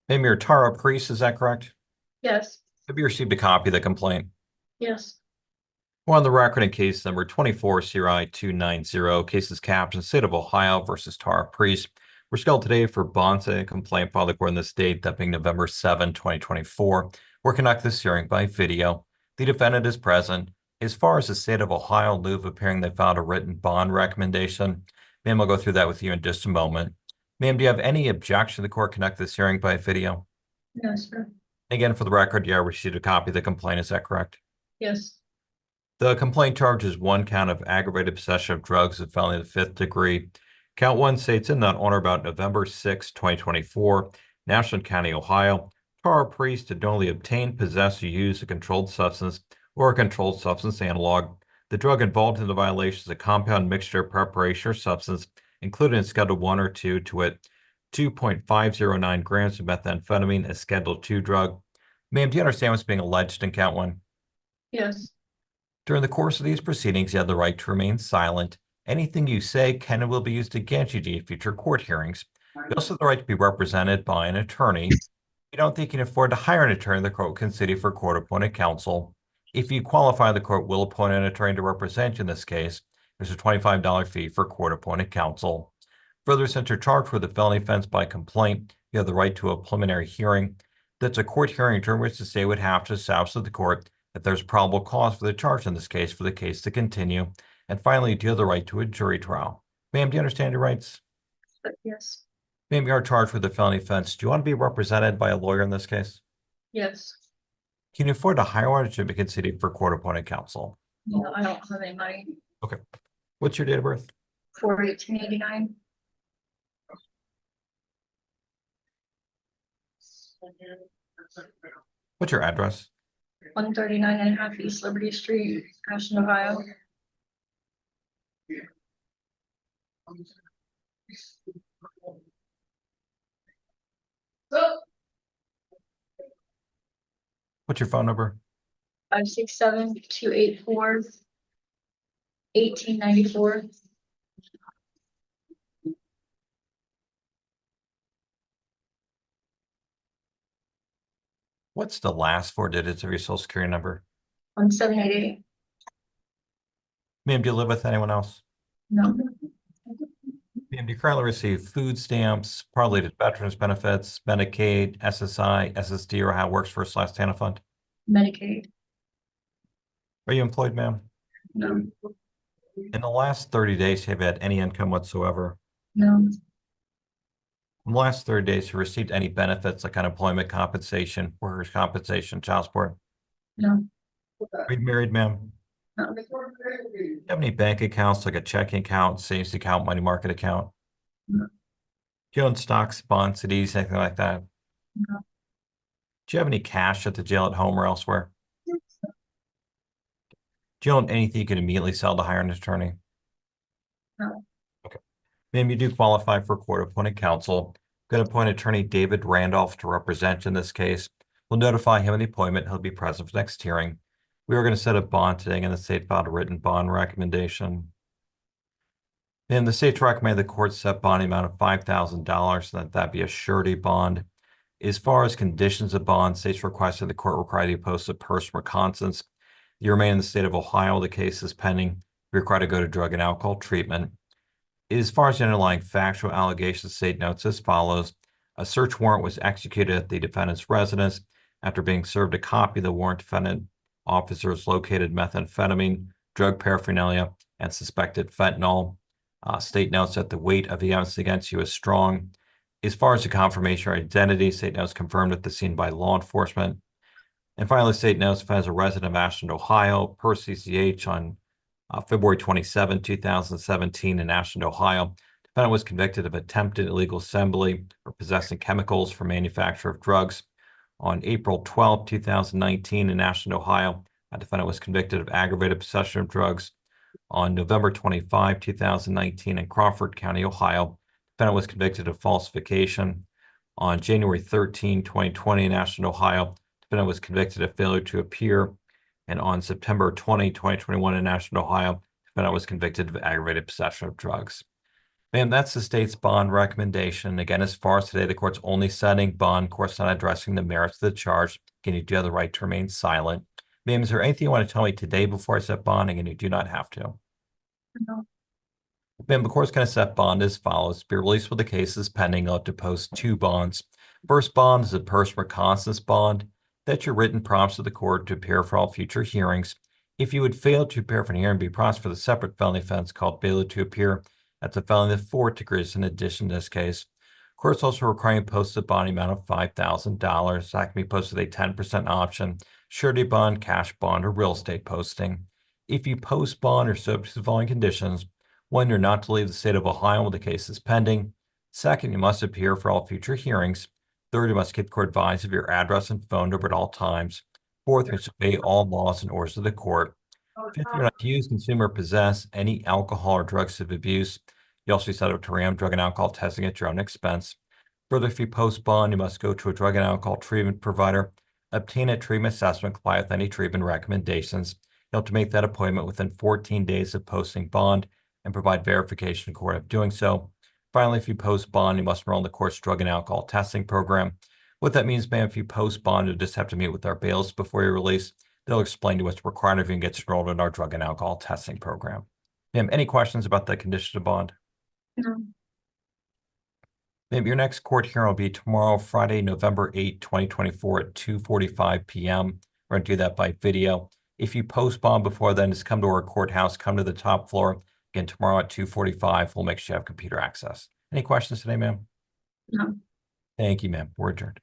Name your Tara Preece, is that correct? Yes. Have you received a copy of the complaint? Yes. We're on the record in case number 24-CRI-290, cases captioned State of Ohio versus Tara Preece. We're scheduled today for bond and complaint filed according to this date, that being November 7, 2024. We're conducting this hearing by video. The defendant is present. As far as the State of Ohio, in lieu of appearing, they filed a written bond recommendation. Ma'am, I'll go through that with you in just a moment. Ma'am, do you have any objection to the court conduct this hearing by video? No, sir. Again, for the record, you received a copy of the complaint, is that correct? Yes. The complaint charges one count of aggravated possession of drugs of felony of the fifth degree. Count one states in that on or about November 6, 2024, National County, Ohio, Tara Preece did knowingly obtain, possess, or use a controlled substance or a controlled substance analog. The drug involved in the violation is a compound mixture, preparation, or substance included in Schedule 1 or 2, to wit, 2.509 grams of methamphetamine, a Schedule 2 drug. Ma'am, do you understand what's being alleged in count one? Yes. During the course of these proceedings, you have the right to remain silent. Anything you say can and will be used against you in future court hearings. You also have the right to be represented by an attorney. If you don't think you can afford to hire an attorney, the court will consider you for court-appointed counsel. If you qualify, the court will appoint an attorney to represent you in this case. There's a $25 fee for court-appointed counsel. Further, since you're charged with a felony offense by complaint, you have the right to a preliminary hearing. That's a court hearing during which the state would have to establish to the court that there's probable cause for the charge in this case for the case to continue. And finally, you do have the right to a jury trial. Ma'am, do you understand your rights? Yes. Ma'am, you are charged with a felony offense. Do you want to be represented by a lawyer in this case? Yes. Can you afford to hire one, or should be considered for court-appointed counsel? No, I don't have any money. Okay. What's your date of birth? 4/1889. What's your address? 139.5 East Liberty Street, Ashland, Ohio. What's your phone number? 567-284-1894. What's the last four digits of your social security number? 1788. Ma'am, do you live with anyone else? No. Ma'am, do you currently receive food stamps, parlayed veterans benefits, Medicaid, SSI, SSD, or how it works for a TANF fund? Medicaid. Are you employed, ma'am? No. In the last 30 days, have you had any income whatsoever? No. In the last 30 days, have you received any benefits like unemployment compensation, workers' compensation, child support? No. Are you married, ma'am? No. Do you have any bank accounts like a checking account, savings account, money market account? No. Do you own stocks, bonds, CDs, anything like that? No. Do you have any cash at the jail, at home, or elsewhere? Do you own anything you can immediately sell to hire an attorney? No. Okay. Ma'am, you do qualify for court-appointed counsel. Going to appoint attorney David Randolph to represent you in this case. We'll notify him of the appointment. He'll be present for the next hearing. We are going to set a bond today, and the state filed a written bond recommendation. And the state's recommended the court set bond amount of $5,000, and that be a surety bond. As far as conditions of bond, states requested the court require the post of personal reconnaissance. You remain in the state of Ohio. The case is pending. You're required to go to drug and alcohol treatment. As far as the underlying factual allegations, the state notes as follows. A search warrant was executed at the defendant's residence. After being served a copy of the warrant, defendant officers located methamphetamine, drug paraphernalia, and suspected fentanyl. State notes that the weight of the evidence against you is strong. As far as the confirmation of identity, state notes confirmed at the scene by law enforcement. And finally, state notes as a resident of Ashland, Ohio, per CCH on February 27, 2017 in Ashland, Ohio. Defendant was convicted of attempted illegal assembly or possessing chemicals for manufacture of drugs. On April 12, 2019 in Ashland, Ohio, a defendant was convicted of aggravated possession of drugs. On November 25, 2019 in Crawford County, Ohio, defendant was convicted of falsification. On January 13, 2020 in Ashland, Ohio, defendant was convicted of failure to appear. And on September 20, 2021 in Ashland, Ohio, defendant was convicted of aggravated possession of drugs. Ma'am, that's the state's bond recommendation. Again, as far as today, the court's only setting bond, court's not addressing the merits of the charge. Again, you do have the right to remain silent. Ma'am, is there anything you want to tell me today before I set bonding? And you do not have to. No. Ma'am, the court's going to set bond as follows. Be released with the case is pending. I'll have to post two bonds. First bond is a personal reconnaissance bond. That's your written promise to the court to appear for all future hearings. If you would fail to appear for an hearing, be prosecuted for the separate felony offense called failure to appear. That's a felony of 4 degrees in addition to this case. Court's also requiring a posted bond amount of $5,000. That can be posted with a 10% option, surety bond, cash bond, or real estate posting. If you post bond or subject to the following conditions, one, you're not to leave the state of Ohio while the case is pending. Second, you must appear for all future hearings. Third, you must keep the court advised of your address and phone number at all times. Fourth, you must obey all laws and orders of the court. Fifth, you're not to use, consume, or possess any alcohol or drugs of abuse. You also set up to ram drug and alcohol testing at your own expense. Further, if you post bond, you must go to a drug and alcohol treatment provider, obtain a treatment assessment, comply with any treatment recommendations. You'll have to make that appointment within 14 days of posting bond and provide verification in court of doing so. Finally, if you post bond, you must enroll in the court's drug and alcohol testing program. What that means, ma'am, if you post bond, you'll just have to meet with our bailiffs before you release. They'll explain to you what's required if you get enrolled in our drug and alcohol testing program. Ma'am, any questions about the condition of bond? No. Ma'am, your next court hearing will be tomorrow, Friday, November 8, 2024 at 2:45 p.m. We're going to do that by video. If you post bond before then, just come to our courthouse, come to the top floor. Again, tomorrow at 2:45, we'll make sure you have computer access. Any questions today, ma'am? No. Thank you, ma'am. We're adjourned.